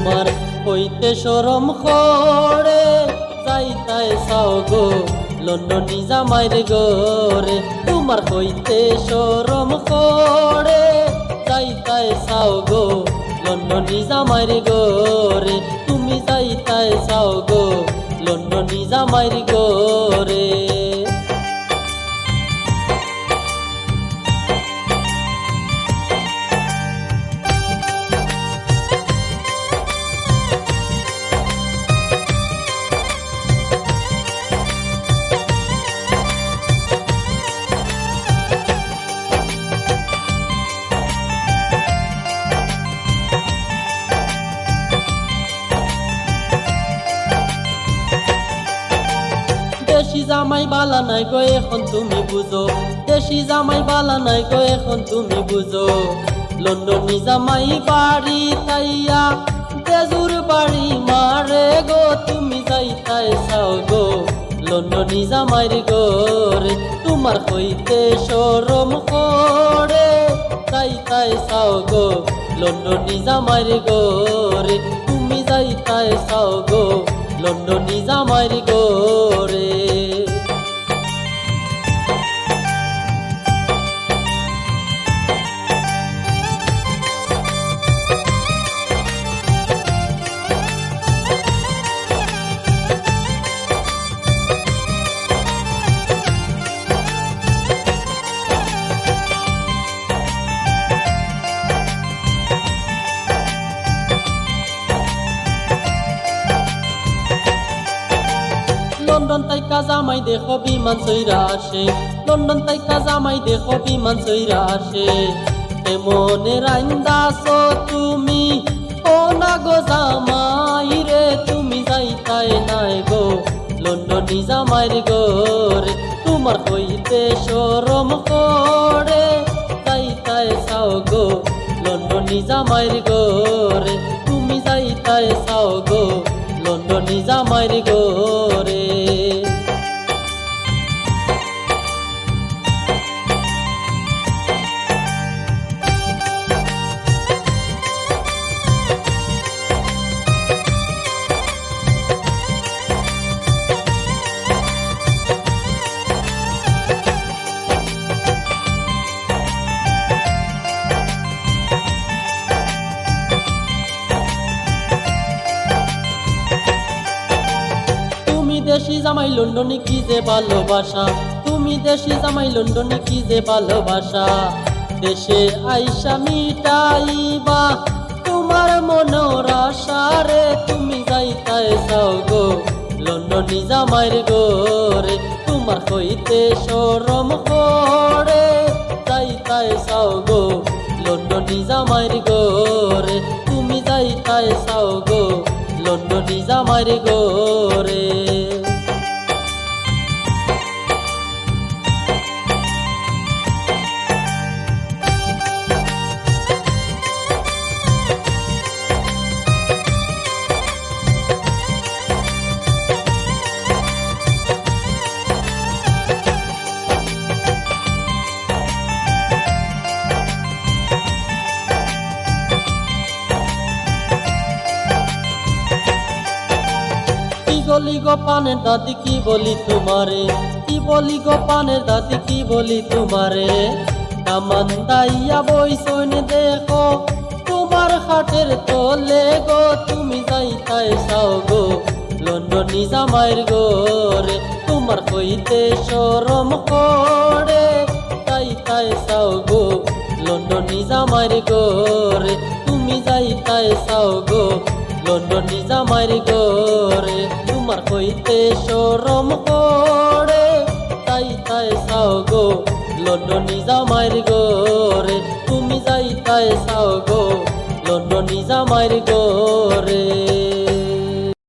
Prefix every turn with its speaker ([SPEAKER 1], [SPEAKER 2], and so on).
[SPEAKER 1] তোমার হইতে শরম করে যাইতাই চাও গো লন্ডনী জামাইর গোরে তোমার হইতে শরম করে যাইতাই চাও গো লন্ডনী জামাইর গোরে তুমি যাইতাই চাও গো লন্ডনী জামাইর গোরে দেশি জামাই বালা নাই গো এখন তুমি বুঝো দেশি জামাই বালা নাই গো এখন তুমি বুঝো লন্ডনী জামাই বাড়ি তাইয়া বেজুর বাড়ি মারে গো তুমি যাইতাই চাও গো লন্ডনী জামাইর গোরে তোমার হইতে শরম করে যাইতাই চাও গো লন্ডনী জামাইর গোরে তুমি যাইতাই চাও গো লন্ডনী জামাইর গোরে লন্ডন তাইকা জামাই দেখো বিমান চইরা আসে লন্ডন তাইকা জামাই দেখো বিমান চইরা আসে এমনে রাইন্দাছো তুমি ও না গো জামাই রে তুমি যাইতাই নাই গো লন্ডনী জামাইর গোরে তোমার হইতে শরম করে যাইতাই চাও গো লন্ডনী জামাইর গোরে তুমি যাইতাই চাও গো লন্ডনী জামাইর গোরে দেশি জামাই লন্ডনে কি যে ভালোবাসা তুমি দেশি জামাই লন্ডনে কি যে ভালোবাসা দেশে আইসা মিটাইবা তোমার মনের আশা রে তুমি যাইতাই চাও গো লন্ডনী জামাইর গোরে তোমার হইতে শরম করে যাইতাই চাও গো লন্ডনী জামাইর গোরে তুমি যাইতাই চাও গো লন্ডনী জামাইর গোরে বলি গো পানের দাদি কি বলি তোমারে কি বলি গো পানের দাদি কি বলি তোমারে কামান দাইয়া বইসন দেখো তোমার খাটের তলে গো তুমি যাইতাই চাও গো লন্ডনী জামাইর গোরে তোমার হইতে শরম করে যাইতাই চাও গো লন্ডনী জামাইর গোরে তুমি যাইতাই চাও গো লন্ডনী জামাইর গোরে তোমার হইতে শরম করে যাইতাই চাও গো লন্ডনী জামাইর গোরে তুমি যাইতাই চাও গো লন্ডনী জামাইর গোরে।